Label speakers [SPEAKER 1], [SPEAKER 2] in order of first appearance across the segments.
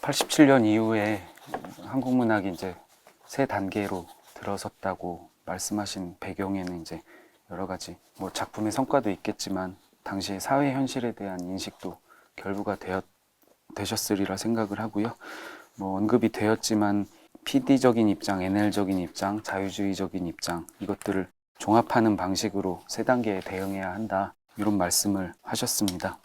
[SPEAKER 1] 87년 이후에 한국 문학이 이제 새 단계로 들어섰다고 말씀하신 배경에는 이제 여러 가지 뭐 작품의 성과도 있겠지만 당시의 사회 현실에 대한 인식도 결부가 되셨으리라 생각을 하고요. 뭐 언급이 되었지만 PD적인 입장, NL적인 입장, 자유주의적인 입장 이것들을 종합하는 방식으로 세 단계에 대응해야 한다 이런 말씀을 하셨습니다.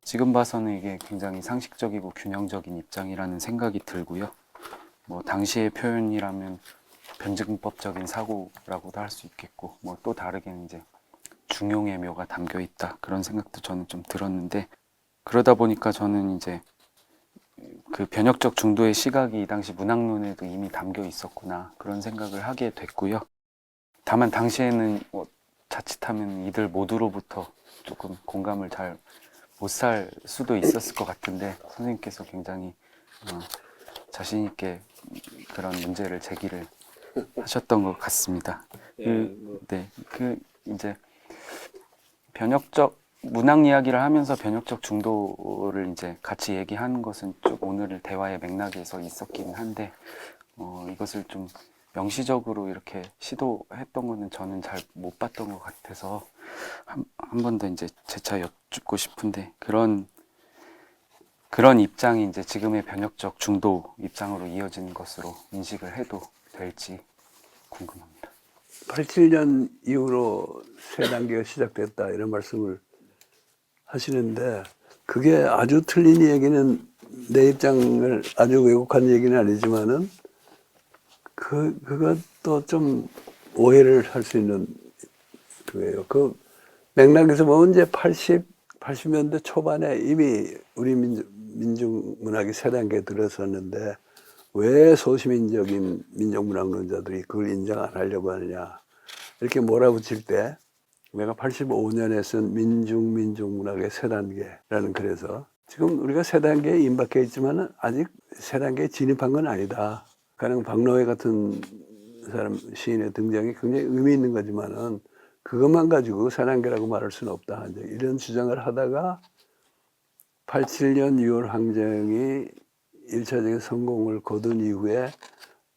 [SPEAKER 1] 지금 봐서는 이게 굉장히 상식적이고 균형적인 입장이라는 생각이 들고요. 뭐 당시의 표현이라면 변증법적인 사고라고도 할 수 있겠고, 뭐 또 다르게는 이제 중용의 묘가 담겨 있다 그런 생각도 저는 좀 들었는데, 그러다 보니까 저는 이제 그 변혁적 중도의 시각이 이 당시 문학론에도 이미 담겨 있었구나 그런 생각을 하게 됐고요. 다만 당시에는 뭐 자칫하면 이들 모두로부터 조금 공감을 잘 못 살 수도 있었을 것 같은데 선생님께서 굉장히 자신 있게 그런 문제를 제기를 하셨던 것 같습니다. 이제 변혁적 문학 이야기를 하면서 변혁적 중도를 이제 같이 얘기하는 것은 쭉 오늘 대화의 맥락에서 있었긴 한데 이것을 좀 명시적으로 이렇게 시도했던 거는 저는 잘 못 봤던 것 같아서 한 번 더 이제 재차 여쭙고 싶은데 그런 입장이 이제 지금의 변혁적 중도 입장으로 이어지는 것으로 인식을 해도 될지 궁금합니다.
[SPEAKER 2] 87년 이후로 새 단계가 시작됐다 이런 말씀을 하시는데 그게 아주 틀린 얘기는 내 입장을 아주 왜곡한 얘기는 아니지만은 그것도 좀 오해를 할 수 있는 그거예요. 그 맥락에서 보면 이제 80년대 초반에 이미 우리 민중 문학이 새 단계에 들어섰는데 왜 소시민적인 민족문학론자들이 그걸 인정 안 하려고 하느냐 이렇게 몰아붙일 때 내가 85년에 쓴 민중문학의 새 단계라는 글에서 지금 우리가 새 단계에 임박해 있지만 아직 새 단계에 진입한 건 아니다. 가령 박노해 같은 사람 시인의 등장이 굉장히 의미 있는 거지만은 그것만 가지고 새 단계라고 말할 수는 없다. 이제 이런 주장을 하다가 87년 6월 항쟁이 1차적인 성공을 거둔 이후에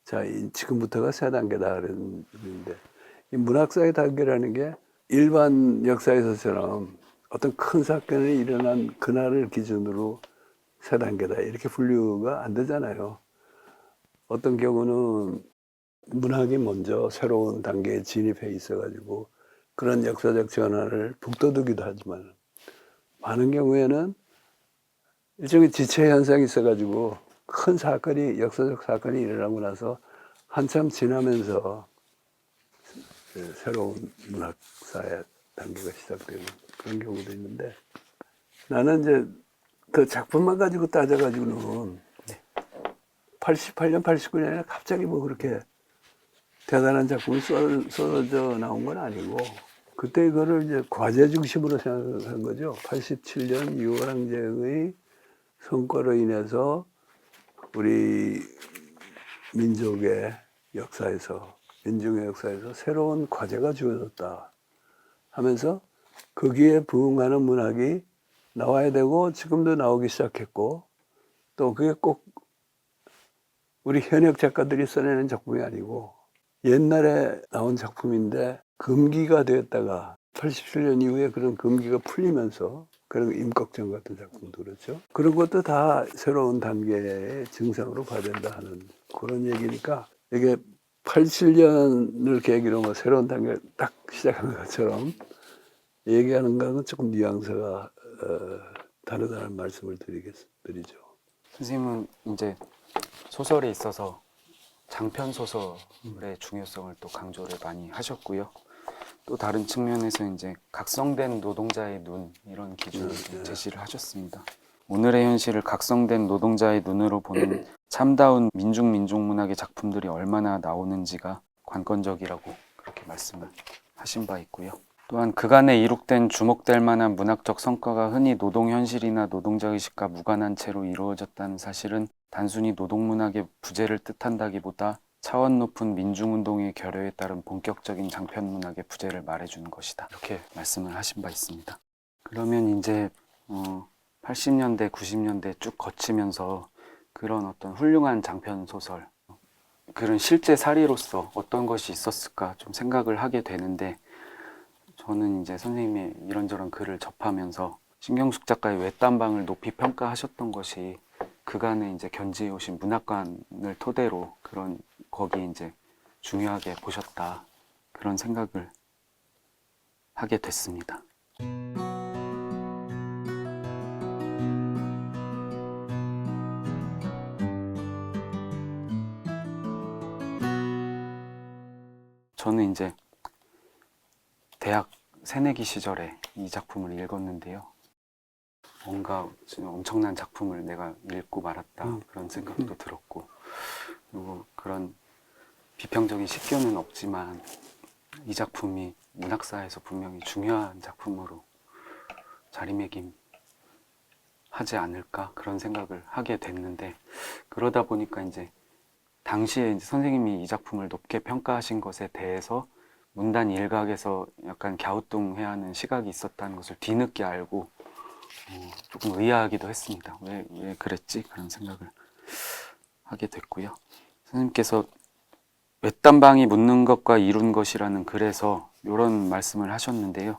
[SPEAKER 2] 자, 지금부터가 새 단계다 그랬는데 이 문학사의 단계라는 게 일반 역사에서처럼 어떤 큰 사건이 일어난 그날을 기준으로 새 단계다 이렇게 분류가 안 되잖아요. 어떤 경우는 문학이 먼저 새로운 단계에 진입해 있어가지고 그런 역사적 전환을 북돋우기도 하지만 많은 경우에는 일종의 지체 현상이 있어가지고 큰 사건이 역사적 사건이 일어나고 나서 한참 지나면서 새로운 문학사의 단계가 시작되는 그런 경우도 있는데 나는 이제 그 작품만 가지고 따져가지고는 88년, 89년에 갑자기 뭐 그렇게 대단한 작품이 쏟아져 나온 건 아니고 그때 이거를 이제 과제 중심으로 생각한 거죠. 87년 6월 항쟁의 성과로 인해서 우리 민족의 역사에서 민중의 역사에서 새로운 과제가 주어졌다 하면서 거기에 부응하는 문학이 나와야 되고 지금도 나오기 시작했고 또 그게 꼭 우리 현역 작가들이 써내는 작품이 아니고 옛날에 나온 작품인데 금기가 되었다가 87년 이후에 그런 금기가 풀리면서 그런 임꺽정 같은 작품도 그렇죠. 그런 것도 다 새로운 단계의 증상으로 봐야 된다 하는 그런 얘기니까 이게 87년을 계기로 뭐 새로운 단계를 딱 시작한 것처럼 얘기하는 거는 조금 뉘앙스가 다르다는 말씀을 드리죠.
[SPEAKER 1] 선생님은 이제 소설에 있어서 장편 소설의 중요성을 또 강조를 많이 하셨고요. 또 다른 측면에서 이제 각성된 노동자의 눈 이런 기준을 제시를 하셨습니다. 오늘의 현실을 각성된 노동자의 눈으로 보는 참다운 민중문학의 작품들이 얼마나 나오는지가 관건적이라고 그렇게 말씀을 하신 바 있고요. 또한 그간에 이룩된 주목될 만한 문학적 성과가 흔히 노동 현실이나 노동자의식과 무관한 채로 이루어졌다는 사실은 단순히 노동문학의 부재를 뜻한다기보다 차원 높은 민중운동의 결여에 따른 본격적인 장편문학의 부재를 말해주는 것이다. 이렇게 말씀을 하신 바 있습니다. 그러면 이제 80년대, 90년대 쭉 거치면서 그런 어떤 훌륭한 장편 소설, 그런 실제 사례로서 어떤 것이 있었을까 좀 생각을 하게 되는데, 저는 이제 선생님의 이런저런 글을 접하면서 신경숙 작가의 외딴방을 높이 평가하셨던 것이 그간에 이제 견지해 오신 문학관을 토대로 그런 거기에 이제 중요하게 보셨다, 그런 생각을 하게 됐습니다. 저는 이제 대학 새내기 시절에 이 작품을 읽었는데요. 뭔가 엄청난 작품을 내가 읽고 말았다, 그런 생각도 들었고, 그리고 그런 비평적인 식견은 없지만 이 작품이 문학사에서 분명히 중요한 작품으로 자리매김하지 않을까, 그런 생각을 하게 됐는데, 그러다 보니까 이제 당시에 이제 선생님이 이 작품을 높게 평가하신 것에 대해서 문단 일각에서 약간 갸우뚱해야 하는 시각이 있었다는 것을 뒤늦게 알고 조금 의아하기도 했습니다. 왜 그랬지? 그런 생각을 하게 됐고요. 선생님께서 외딴방이 묻는 것과 이룬 것이라는 글에서 이런 말씀을 하셨는데요.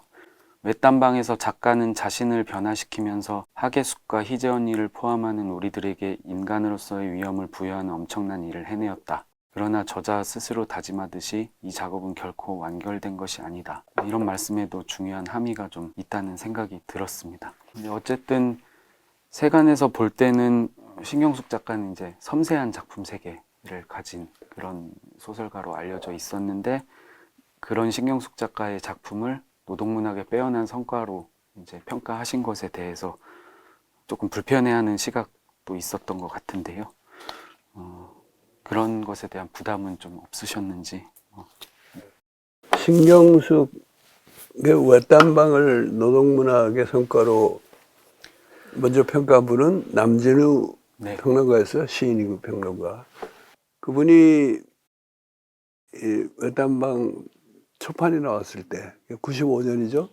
[SPEAKER 1] 외딴방에서 작가는 자신을 변화시키면서 하계숙과 희재 언니를 포함하는 우리들에게 인간으로서의 위험을 부여하는 엄청난 일을 해내었다. 그러나 저자 스스로 다짐하듯이 이 작업은 결코 완결된 것이 아니다. 이런 말씀에도 중요한 함의가 좀 있다는 생각이 들었습니다. 근데 어쨌든 세간에서 볼 때는 신경숙 작가는 이제 섬세한 작품 세계를 가진 그런 소설가로 알려져 있었는데, 그런 신경숙 작가의 작품을 노동문학의 빼어난 성과로 이제 평가하신 것에 대해서 조금 불편해하는 시각도 있었던 것 같은데요. 그런 것에 대한 부담은 좀 없으셨는지.
[SPEAKER 2] 신경숙의 외딴방을 노동문학의 성과로 먼저 평가한 분은 남진우
[SPEAKER 1] 네.
[SPEAKER 2] 평론가였어요. 시인이고 평론가. 그분이 이 외딴방 초판이 나왔을 때 95년이죠.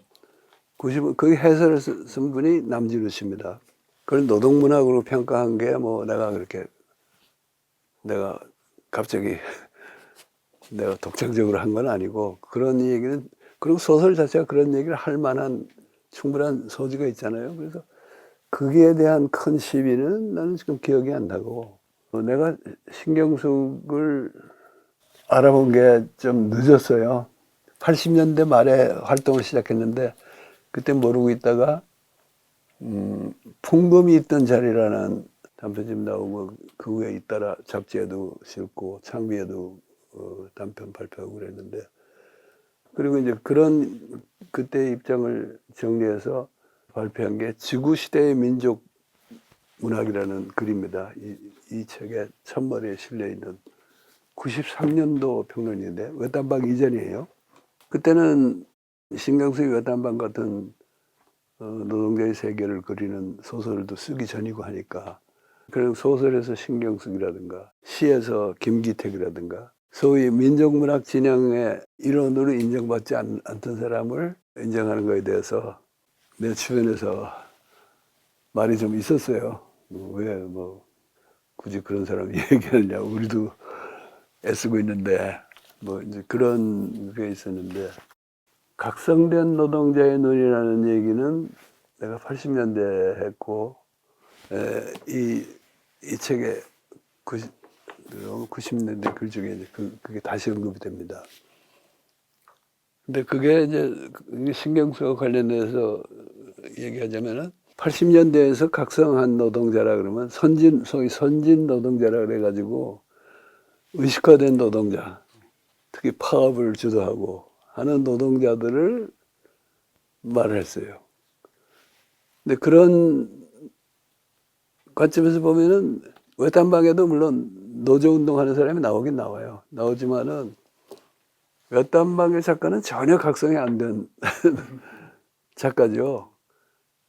[SPEAKER 2] 95 거기 해설을 쓴 분이 남진우 씨입니다. 그걸 노동문학으로 평가한 게 뭐 내가 갑자기 내가 독창적으로 한 건 아니고, 그런 얘기는, 그리고 소설 자체가 그런 얘기를 할 만한 충분한 소지가 있잖아요. 그래서 거기에 대한 큰 시비는 나는 지금 기억이 안 나고, 내가 신경숙을 알아본 게 좀 늦었어요. 80년대 말에 활동을 시작했는데 그때 모르고 있다가 풍금이 있던 자리라는 단편집 나오고 그 후에 잇따라 잡지에도 실고 창비에도 단편 발표하고 그랬는데, 그리고 이제 그런 그때 입장을 정리해서 발표한 게 지구시대의 민족 문학이라는 글입니다. 이 책의 첫머리에 실려 있는 93년도 평론인데 외딴방 이전이에요. 그때는 신경숙이 외딴방 같은 노동자의 세계를 그리는 소설도 쓰기 전이고 하니까, 그리고 소설에서 신경숙이라든가 시에서 김기택이라든가 소위 민족문학 진영의 일원으로 인정받지 않던 사람을 인정하는 것에 대해서 내 주변에서 말이 좀 있었어요. 왜 굳이 그런 사람 얘기하느냐, 우리도 애쓰고 있는데, 이제 그런 게 있었는데, 각성된 노동자의 눈이라는 얘기는 내가 80년대에 했고, 이 책에 90년대 글 중에 이제 그게 다시 언급이 됩니다. 근데 그게 이제 신경수와 관련해서 얘기하자면은 80년대에서 각성한 노동자라 그러면 소위 선진 노동자라 그래가지고 의식화된 노동자, 특히 파업을 주도하고 하는 노동자들을 말을 했어요. 근데 그런 관점에서 보면은 외딴방에도 물론 노조운동하는 사람이 나오긴 나와요. 나오지만은 외딴방의 작가는 전혀 각성이 안 된 작가죠.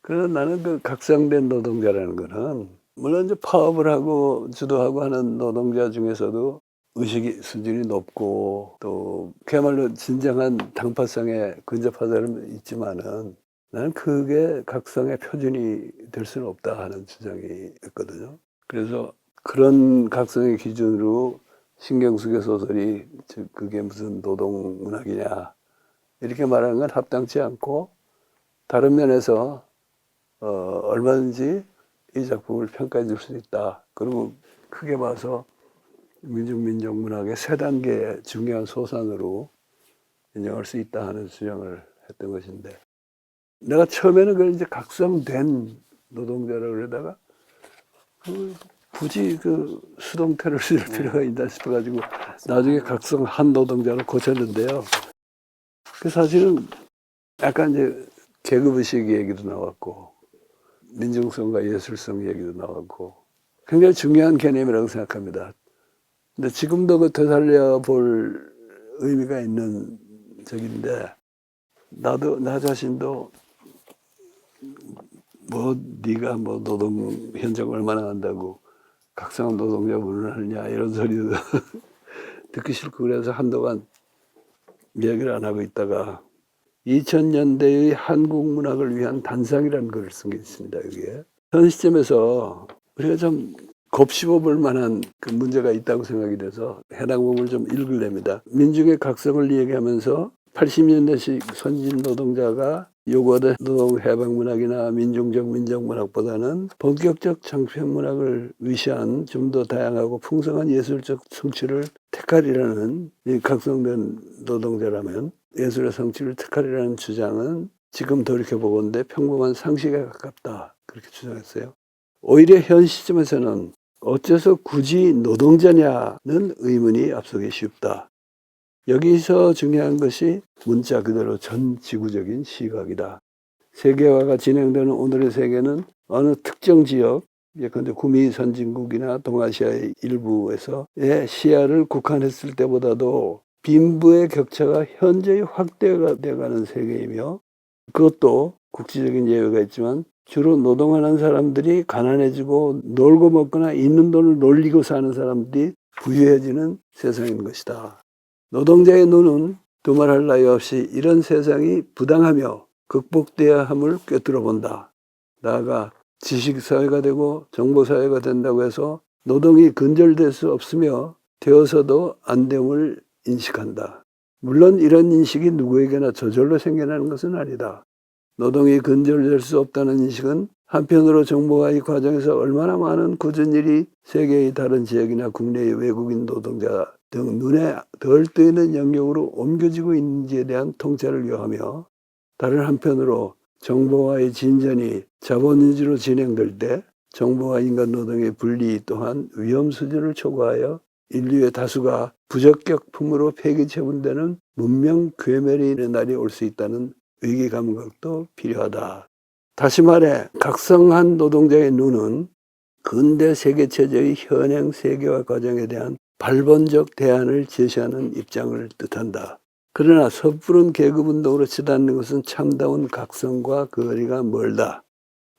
[SPEAKER 2] 그래서 나는 그 각성된 노동자라는 거는, 물론 이제 파업을 하고 주도하고 하는 노동자 중에서도 의식 수준이 높고 또 그야말로 진정한 당파성에 근접한 사람은 있지만은 나는 그게 각성의 표준이 될 수는 없다 하는 주장이 있거든요. 그래서 그런 각성의 기준으로 신경숙의 소설이 즉 그게 무슨 노동문학이냐 이렇게 말하는 건 합당치 않고 다른 면에서 얼마든지 이 작품을 평가해 줄 수 있다. 그리고 크게 봐서 민중문학의 세 단계의 중요한 소산으로 인정할 수 있다 하는 주장을 했던 것인데 내가 처음에는 그걸 이제 각성된 노동자라고 그러다가 굳이 그 수동태를 쓸 필요가 있나 싶어가지고 나중에 각성한 노동자로 고쳤는데요. 그 사실은 약간 이제 계급의식 얘기도 나왔고 민중성과 예술성 얘기도 나왔고 굉장히 중요한 개념이라고 생각합니다. 근데 지금도 그 되살려 볼 의미가 있는 적인데 나 자신도 뭐 네가 뭐 노동 현장 얼마나 한다고 각성한 노동자 운운하느냐 이런 소리도 듣기 싫고 그래서 한동안 얘기를 안 하고 있다가 2000년대의 한국 문학을 위한 단상이라는 글을 쓴 게 있습니다. 여기에 현 시점에서 우리가 좀 곱씹어 볼 만한 그 문제가 있다고 생각이 돼서 해당 부분을 좀 읽으렵니다. 민중의 각성을 얘기하면서 80년대식 선진 노동자가 요구하던 노동 해방 문학이나 민중적 민족문학보다는 본격적 장편 문학을 위시한 좀 더 다양하고 풍성한 예술적 성취를 택하리라는 이 각성된 노동자라면 예술의 성취를 택하리라는 주장은 지금 돌이켜보건대 평범한 상식에 가깝다. 그렇게 주장했어요. 오히려 현 시점에서는 어째서 굳이 노동자냐는 의문이 앞서기 쉽다. 여기서 중요한 것이 문자 그대로 전 지구적인 시각이다. 세계화가 진행되는 오늘의 세계는 어느 특정 지역, 예컨대 구미 선진국이나 동아시아의 일부에서의 시야를 국한했을 때보다도 빈부의 격차가 현저히 확대가 돼가는 세계이며 그것도 국지적인 예외가 있지만 주로 노동하는 사람들이 가난해지고 놀고 먹거나 있는 돈을 놀리고 사는 사람들이 부유해지는 세상인 것이다. 노동자의 눈은 두말할 나위 없이 이런 세상이 부당하며 극복돼야 함을 꿰뚫어 본다. 나아가 지식사회가 되고 정보사회가 된다고 해서 노동이 근절될 수 없으며 되어서도 안 됨을 인식한다. 물론 이런 인식이 누구에게나 저절로 생겨나는 것은 아니다. 노동이 근절될 수 없다는 인식은 한편으로 정보가 이 과정에서 얼마나 많은 굳은 일이 세계의 다른 지역이나 국내의 외국인 노동자 등 눈에 덜 뜨이는 영역으로 옮겨지고 있는지에 대한 통찰을 요하며 다른 한편으로 정보와의 진전이 자본주의로 진행될 때 정보와 인간 노동의 분리 또한 위험 수준을 초과하여 인류의 다수가 부적격품으로 폐기 처분되는 문명 괴멸의 날이 올 수 있다는 위기 감각도 필요하다. 다시 말해 각성한 노동자의 눈은 근대 세계 체제의 현행 세계화 과정에 대한 발본적 대안을 제시하는 입장을 뜻한다. 그러나 섣부른 계급운동으로 치닫는 것은 참다운 각성과 거리가 멀다.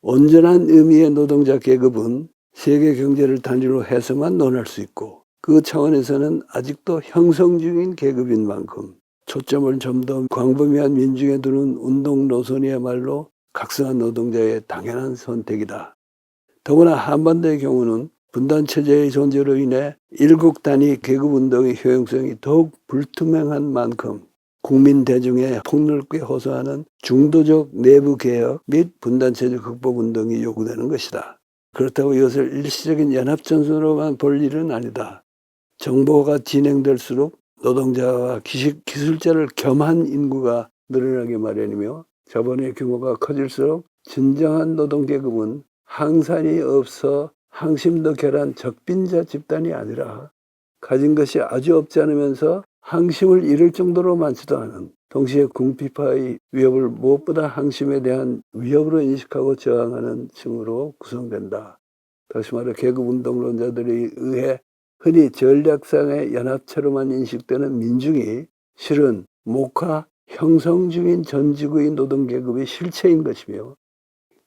[SPEAKER 2] 온전한 의미의 노동자 계급은 세계 경제를 단위로 해서만 논할 수 있고 그 차원에서는 아직도 형성 중인 계급인 만큼 초점을 좀 더 광범위한 민중에 두는 운동 노선이야말로 각성한 노동자의 당연한 선택이다. 더구나 한반도의 경우는 분단체제의 존재로 인해 일국 단위 계급운동의 효용성이 더욱 불투명한 만큼 국민 대중의 폭넓게 호소하는 중도적 내부 개혁 및 분단체제 극복운동이 요구되는 것이다. 그렇다고 이것을 일시적인 연합전선으로만 볼 일은 아니다. 정보가 진행될수록 노동자와 기술자를 겸한 인구가 늘어나기 마련이며 자본의 규모가 커질수록 진정한 노동계급은 항산이 없어 항심도 결한 적빈자 집단이 아니라 가진 것이 아주 없지 않으면서 항심을 잃을 정도로 많지도 않은 동시에 궁핍화의 위협을 무엇보다 항심에 대한 위협으로 인식하고 저항하는 층으로 구성된다. 다시 말해 계급운동론자들에 의해 흔히 전략상의 연합체로만 인식되는 민중이 실은 목화 형성 중인 전 지구의 노동계급의 실체인 것이며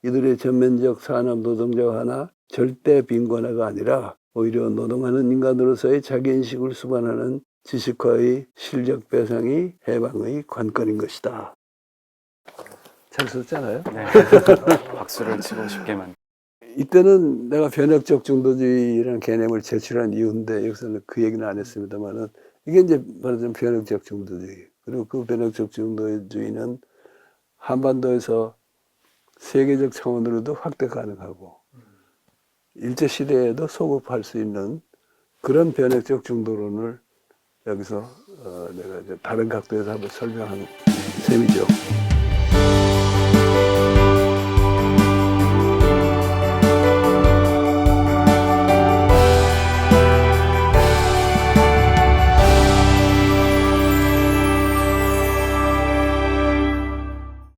[SPEAKER 2] 이들의 전면적 산업 노동자화나 절대 빈곤화가 아니라 오히려 노동하는 인간으로서의 자기인식을 수반하는 지식화의 실력 배상이 해방의 관건인 것이다. 잘 썼잖아요.
[SPEAKER 1] 네. 박수를 치고 싶게만.
[SPEAKER 2] 이때는 내가 변혁적 중도주의라는 개념을 제출한 이유인데 여기서는 그 얘기는 안 했습니다만은 이게 이제 말하자면 변혁적 중도주의. 그리고 그 변혁적 중도주의는 한반도에서 세계적 차원으로도 확대 가능하고 일제 시대에도 소급할 수 있는 그런 변혁적 중도론을 여기서 내가 이제 다른 각도에서 한번 설명한 셈이죠.